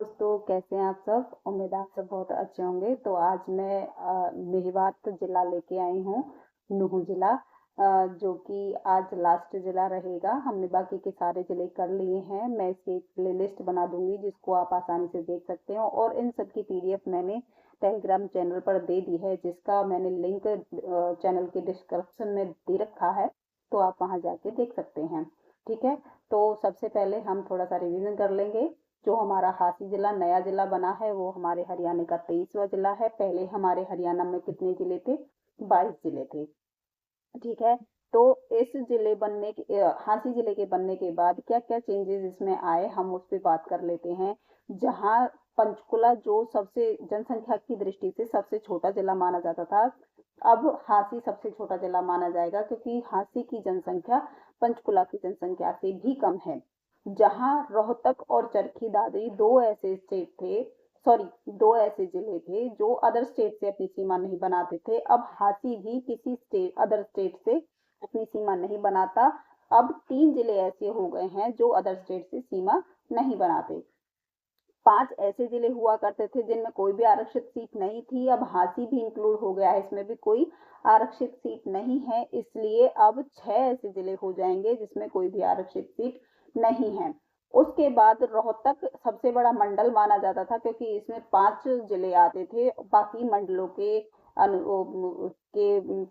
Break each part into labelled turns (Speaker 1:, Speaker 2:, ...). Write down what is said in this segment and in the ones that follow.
Speaker 1: दोस्तों, कैसे हैं आप सब। उम्मीद है आप सब बहुत अच्छे होंगे। तो आज मैं मेवात जिला लेके आई हूँ, नूहू जिला, जो कि आज लास्ट जिला रहेगा। हमने बाकी के सारे जिले कर लिए हैं। मैं इसकी एक प्ले लिस्ट बना दूंगी जिसको आप आसानी से देख सकते हो, और इन सब की पीडीएफ मैंने टेलीग्राम चैनल पर दे दी है, जिसका मैंने लिंक चैनल के डिस्क्रिप्शन में दे रखा है, तो आप वहां जाके देख सकते हैं। ठीक है, तो सबसे पहले हम थोड़ा सा रिवीजन कर लेंगे। जो हमारा हांसी जिला नया जिला बना है वो हमारे हरियाणा का 23वां जिला है। पहले हमारे हरियाणा में कितने जिले थे? 22 जिले थे। ठीक है, तो इस जिले बनने के हांसी जिले के बनने के बाद क्या क्या चेंजेस इसमें आए, हम उस पर बात कर लेते हैं। जहां पंचकुला जो सबसे जनसंख्या की दृष्टि से सबसे छोटा जिला माना जाता था, अब हांसी सबसे छोटा जिला माना जाएगा, क्योंकि हांसी की जनसंख्या पंचकुला की जनसंख्या से भी कम है। जहां रोहतक और चरखी दादरी दो ऐसे स्टेट थे, सॉरी, दो ऐसे जिले थे जो अदर स्टेट से अपनी सीमा नहीं बनाते थे, अब हांसी भी किसी स्टेट अदर स्टेट से अपनी सीमा नहीं बनाता। अब 3 जिले ऐसे हो गए हैं जो अदर स्टेट से सीमा नहीं बनाते। 5 ऐसे जिले हुआ करते थे जिनमें कोई भी आरक्षित सीट नहीं थी, अब हांसी भी इंक्लूड हो गया है, इसमें भी कोई आरक्षित सीट नहीं है, इसलिए अब 6 ऐसे जिले हो जाएंगे जिसमें कोई भी आरक्षित सीट नहीं है। उसके बाद रोहतक सबसे बड़ा मंडल माना जाता था, क्योंकि इसमें 5 जिले आते थे, बाकी मंडलों के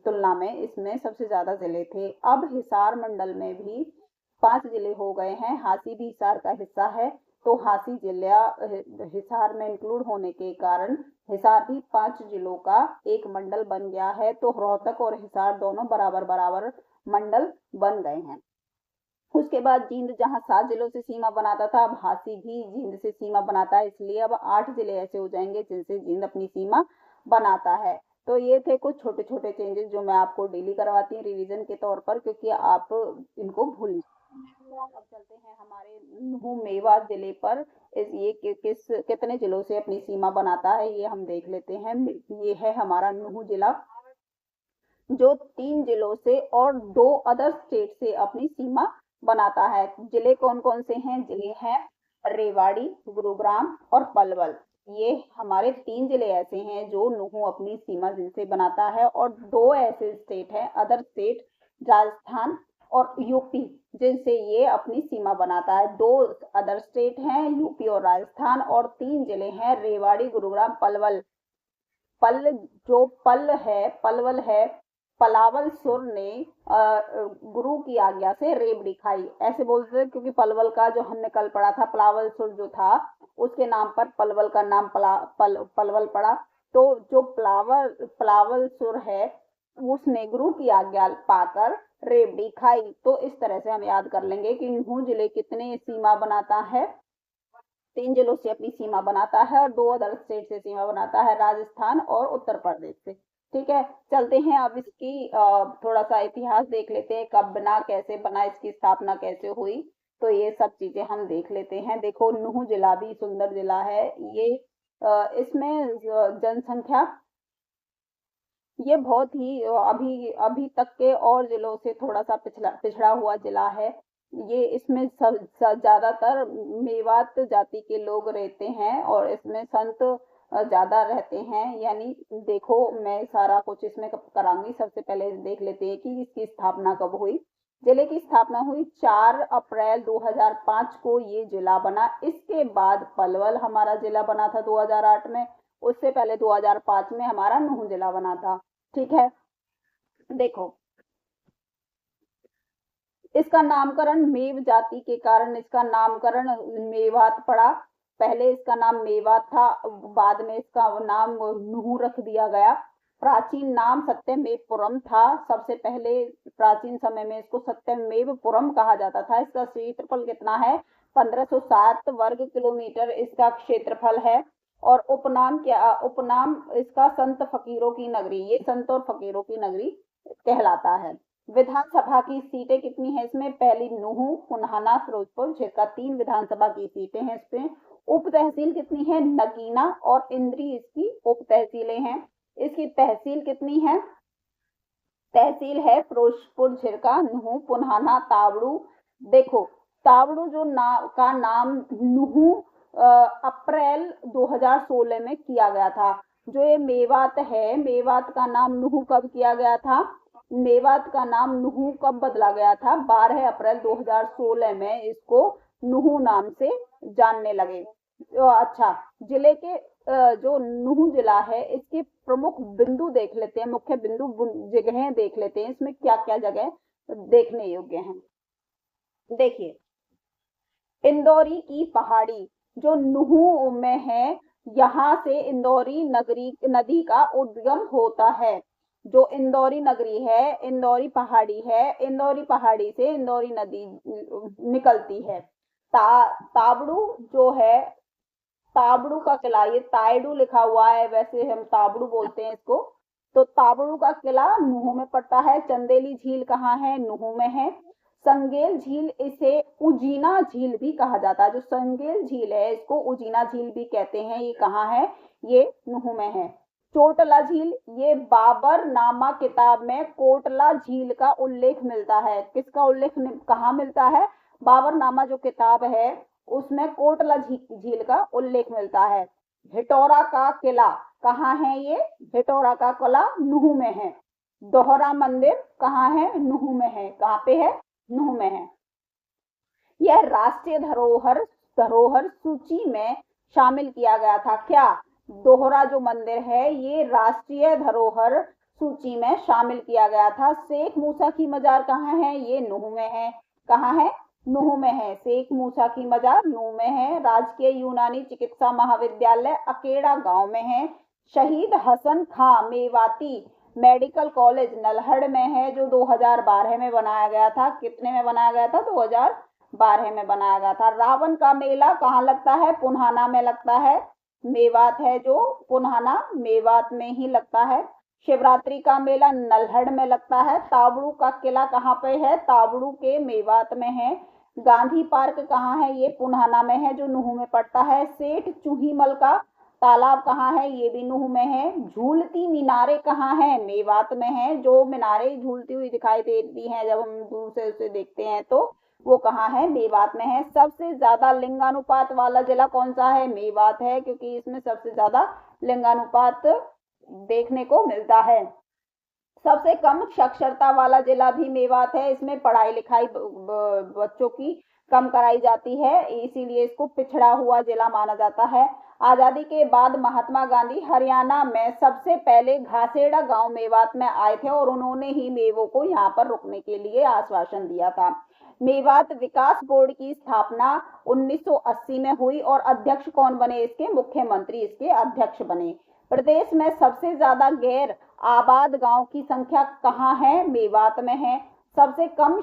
Speaker 1: तुलना में इसमें सबसे ज्यादा जिले थे। अब हिसार मंडल में भी 5 जिले हो गए हैं, हांसी भी हिसार का हिस्सा है, तो हांसी जिला हिसार में इंक्लूड होने के कारण हिसार भी 5 जिलों का एक मंडल बन गया है। तो रोहतक और हिसार दोनों बराबर बराबर मंडल बन गए हैं। उसके बाद जींद जहां 7 जिलों से सीमा बनाता था, अब हांसी भी जींद से सीमा बनाता है, इसलिए अब 8 जिले ऐसे हो जाएंगे जिनसे जींद अपनी सीमा बनाता है। तो ये थे कुछ छोटे छोटे चेंजेस जो मैं आपको डेली करवाती हूँ रिवीजन के तौर पर, क्योंकि आप इनको भूल। अब चलते हैं हमारे नूहू मेवात जिले पर। ये किस कितने जिलों से अपनी सीमा बनाता है ये हम देख लेते हैं। ये है हमारा नूहू जिला, जो 3 जिलों से और 2 अदर स्टेट से अपनी सीमा बनाता है। जिले कौन कौन से हैं? जिले हैं रेवाड़ी, गुरुग्राम और पलवल। ये हमारे 3 जिले ऐसे हैं जो नूहू अपनी सीमा जिनसे बनाता है, और 2 ऐसे स्टेट हैं अदर स्टेट, राजस्थान और यूपी, जिनसे ये अपनी सीमा बनाता है। 2 अदर स्टेट हैं यूपी और राजस्थान, और 3 जिले हैं रेवाड़ी, गुरुग्राम, पलवल। पल जो पल है पलवल है, पलावल सुर ने गुरु की आज्ञा से रेवड़ी खाई, ऐसे बोलते थे, क्योंकि पलवल का जो हमने कल पढ़ा था, पलावल सुर जो था उसके नाम पर पलवल का नाम पलवल पड़ा। तो जो पलावल सुर है उसने गुरु की आज्ञा पाकर रेवड़ी खाई। तो इस तरह से हम याद कर लेंगे कि नूहू जिले कितने सीमा बनाता है? 3 जिलों से अपनी सीमा बनाता है, और 2 अदर स्टेट से सीमा बनाता है, राजस्थान और उत्तर प्रदेश से। ठीक है, चलते हैं अब इसकी थोड़ा सा इतिहास देख लेते हैं, कब बना, कैसे बना, इसकी स्थापना कैसे हुई। तो ये सब चीजें हम देख लेते हैं। देखो, नूहू जिला भी सुंदर जिला है। ये इसमें जनसंख्या ये बहुत ही अभी अभी तक के और जिलों से थोड़ा सा पिछड़ा पिछड़ा हुआ जिला है। ये इसमें ज्यादातर मेवात जाति के लोग रहते हैं, और इसमें संत ज्यादा रहते हैं। यानी देखो, मैं सारा कुछ इसमें करांगी। सबसे पहले देख लेते हैं कि इसकी स्थापना कब हुई। जिले की स्थापना हुई 4 अप्रैल 2005 को ये जिला बना। इसके बाद पलवल हमारा जिला बना था 2008 में। उससे पहले 2005 में हमारा नूहू जिला बना था। ठीक है, देखो, इसका नामकरण मेव जाति के कारण इसका नामकरण मेवात पड़ा। पहले इसका नाम मेवात था, बाद में इसका नाम नूहू रख दिया गया। प्राचीन नाम सत्यमेवपुरम था। सबसे पहले प्राचीन समय में इसको सत्यमेवपुरम कहा जाता था। इसका क्षेत्रफल कितना है? 1507 वर्ग किलोमीटर इसका क्षेत्रफल है। और उपनाम क्या? उपनाम इसका संत फकीरों की नगरी, ये संत और फकीरों की नगरी कहलाता है। विधानसभा की सीटें कितनी है इसमें? पहली नूहू, पुन्हाना, फिरोजपुर, झिरका, 3 विधानसभा की सीटें हैं इसमें। उप तहसील कितनी है? नगीना और इंद्री इसकी उप तहसीलें हैं। इसकी तहसील कितनी है? तहसील है फिरोजपुर, झिरका, नूहू, पुन्हाना, तावड़ू। देखो, तावड़ू जो का नाम नूहू अप्रैल 2016 में किया गया था। जो ये मेवात है, मेवात का नाम नूह कब किया गया था? मेवात का नाम नूह कब बदला गया था? 12 अप्रैल 2016 में इसको नूह नाम से जानने लगे। अच्छा, जिले के जो नूह जिला है इसके प्रमुख बिंदु देख लेते हैं, मुख्य बिंदु जगहें देख लेते हैं, इसमें क्या क्या जगह देखने योग्य हैं। देखिए, इंदौरी की पहाड़ी जो नूह में है, यहाँ से इंदौरी नदी का उद्गम होता है। जो इंदौरी नगरी है, इंदौरी पहाड़ी है, इंदौरी पहाड़ी से इंदौरी नदी निकलती है। ताबड़ू जो है, ताबड़ू का किला, ये तायडू लिखा हुआ है, वैसे हम ताबड़ू बोलते हैं इसको। तो ताबड़ू का किला नूह में पड़ता है। चंदेली झील कहाँ है? नूह में है। संगेल झील, इसे उजीना झील भी कहा जाता है। जो संगेल झील है इसको उजीना झील भी कहते हैं। ये कहाँ है? ये नूह में है। चोटला झील, ये बाबर नामा किताब में कोटला झील का उल्लेख मिलता है। किसका उल्लेख कहाँ मिलता है? बाबर नामा जो किताब है उसमें कोटला झील का उल्लेख मिलता है। हिटौरा का किला कहाँ है? ये हिटौरा का किला नूह में है। दोहरा मंदिर कहाँ है? नूह में है। कहाँ पे है? नूह में है। यह राष्ट्रीय धरोहर सूची में शामिल किया गया था। क्या? दोहरा जो मंदिर है ये राष्ट्रीय धरोहर सूची में शामिल किया गया था। शेख मूसा की मजार कहाँ है? ये नूह में है। कहाँ है? नूह में है। शेख मूसा की मजार नूह में है। राजकीय यूनानी चिकित्सा महाविद्यालय अकेड़ा गांव में है। शहीद हसन खां मेवाती मेडिकल कॉलेज नल्हड़ में है, जो 2012 में बनाया गया था। कितने में बनाया गया था? 2012 में बनाया गया था। रावण का मेला कहाँ लगता है? पुन्हाना में लगता है। मेवात है जो पुन्हाना, मेवात में ही लगता है। शिवरात्रि का मेला नल्हड़ में लगता है। ताबड़ू का किला कहाँ पे है? ताबड़ू के मेवात में है। गांधी पार्क कहाँ है? ये पुन्हाना में है, जो नूह में पड़ता है। सेठ चूहीमल का तालाब कहाँ है? ये भी नूह में है। झूलती मीनारे कहाँ है? मेवात में है। जो मीनारे झूलती हुई दिखाई देती हैं जब हम दूर से उसे देखते हैं तो वो कहाँ है? मेवात में है। सबसे ज्यादा लिंगानुपात वाला जिला कौन सा है? मेवात है, क्योंकि इसमें सबसे ज्यादा लिंगानुपात देखने को मिलता है। सबसे कम साक्षरता वाला जिला भी मेवात है। इसमें पढ़ाई लिखाई बच्चों की कम कराई जाती है, इसीलिए इसको पिछड़ा हुआ जिला माना जाता है। आजादी के बाद महात्मा गांधी हरियाणा में सबसे पहले घासेड़ा गांव मेवात में आए थे और उन्होंने ही मेवों को यहाँ पर रुकने के लिए आश्वासन दिया था। मेवात विकास बोर्ड की स्थापना 1980 में हुई और अध्यक्ष कौन बने? इसके मुख्यमंत्री इसके अध्यक्ष बने। प्रदेश में सबसे ज्यादा गैर आबाद गांव की संख्या कहाँ है? मेवात में है। सबसे कम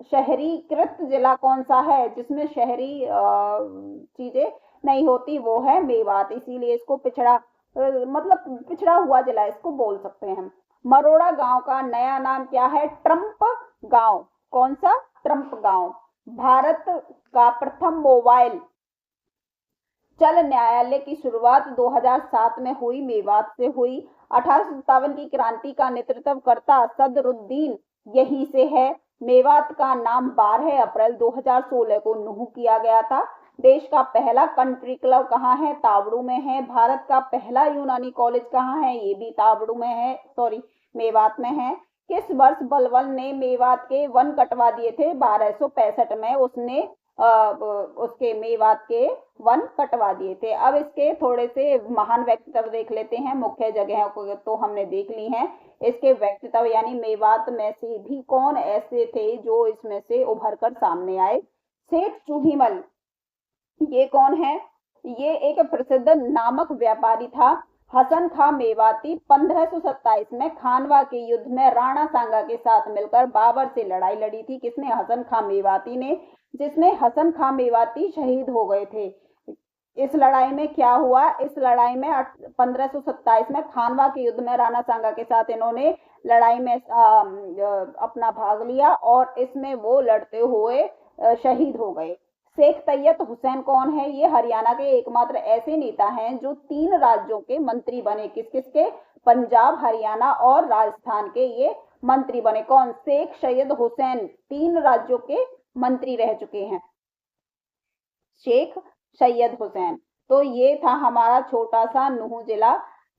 Speaker 1: शहरीकृत जिला कौन सा है? जिसमें शहरी चीजें नहीं होती, वो है मेवात, इसीलिए इसको मतलब पिछड़ा हुआ जिला इसको बोल सकते हैं। मरोड़ा गांव का नया नाम क्या है? ट्रंप गांव। कौन सा? ट्रंप गांव। भारत का प्रथम मोबाइल चल न्यायालय की शुरुआत 2007 में हुई, मेवात से हुई। 1857 की क्रांति का नेतृत्व करता सदरुद्दीन यहीं से है। मेवात का नाम 12 अप्रैल 2016 को नूह किया गया था। देश का पहला कंट्री क्लब कहाँ है? ताबड़ू में है। भारत का पहला यूनानी कॉलेज कहाँ है? ये भी ताबड़ू में है, सॉरी मेवात में है। किस वर्ष बलबन ने मेवात के वन कटवा दिए थे? 1265 में उसने उसके मेवात के वन कटवा दिए थे। अब इसके थोड़े से महान व्यक्तित्व देख लेते हैं। मुख्य जगहों को तो हमने देख ली हैं, इसके व्यक्तित्व यानी मेवात में से भी कौन ऐसे थे जो इसमें से उभर कर सामने आए? सेठ चूहीमल, ये कौन है? ये एक प्रसिद्ध नामक व्यापारी था। हसन खां मेवाती 1527 में खानवा के युद्ध में राणा सांगा के साथ मिलकर बाबर से लड़ाई लड़ी थी। किसने? हसन खां मेवाती ने, जिसने हसन खां मेवाती शहीद हो गए थे। इस लड़ाई में क्या हुआ? इस लड़ाई में 1527 में खानवा के युद्ध में राणा सांगा के साथ इन्होंने लड़ाई में अपना भाग लिया और इसमें वो लड़ते हुए शहीद हो गए। शेख तैयब हुसैन कौन है? ये हरियाणा के एकमात्र ऐसे नेता हैं जो 3 राज्यों के मंत्री बने। किस किस के? पंजाब, हरियाणा और राजस्थान के ये मंत्री बने। कौन? शेख सैयद हुसैन 3 राज्यों के मंत्री रह चुके हैं। शेख सैयद हुसैन। तो ये था हमारा छोटा सा नूह जिला।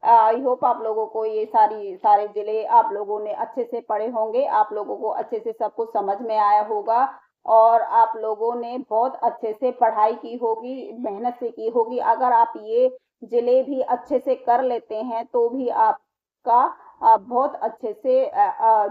Speaker 1: आई होप आप लोगों को ये सारे जिले आप लोगों ने अच्छे से पढ़े होंगे, आप लोगों को अच्छे से सब कुछ समझ में आया होगा और आप लोगों ने बहुत अच्छे से पढ़ाई की होगी, मेहनत से की होगी। अगर आप ये जिले भी अच्छे से कर लेते हैं तो भी आपका बहुत अच्छे से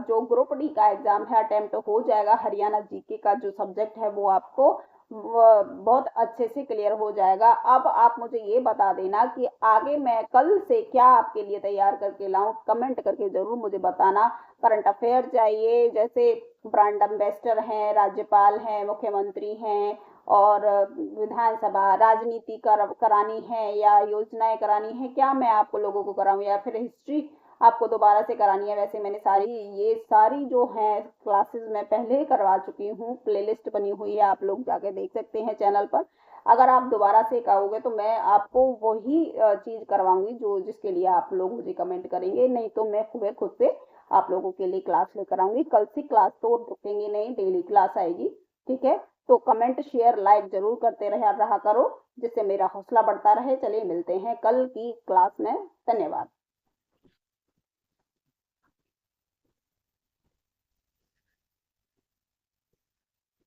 Speaker 1: जो ग्रुप डी का एग्जाम है अटेम्प्ट हो जाएगा। हरियाणा जीके का जो सब्जेक्ट है वो आपको बहुत अच्छे से क्लियर हो जाएगा। अब आप मुझे ये बता देना कि आगे मैं कल से क्या आपके लिए तैयार करके लाऊं, कमेंट करके जरूर मुझे बताना। करंट अफेयर चाहिए, जैसे ब्रांड एम्बेसडर हैं, राज्यपाल हैं, मुख्यमंत्री हैं और विधानसभा राजनीति करानी है या योजनाएं करानी है, क्या मैं आपको लोगों को कराऊं या फिर हिस्ट्री आपको दोबारा से करानी है। वैसे मैंने ये सारी जो है क्लासेस मैं पहले ही करवा चुकी हूँ, प्लेलिस्ट बनी हुई है, आप लोग जाके देख सकते हैं चैनल पर। अगर आप दोबारा से कहोगे तो मैं आपको वही चीज करवाऊंगी जो जिसके लिए आप लोग मुझे कमेंट करेंगे, नहीं तो मैं खुद से आप लोगों के लिए क्लास लेकर आऊंगी। कल से क्लास तो रुकेंगी नहीं, डेली क्लास आएगी, ठीक है। तो कमेंट शेयर लाइक जरूर करते रहा करो, जिससे मेरा हौसला बढ़ता रहे। चलिए मिलते हैं कल की क्लास में, धन्यवाद।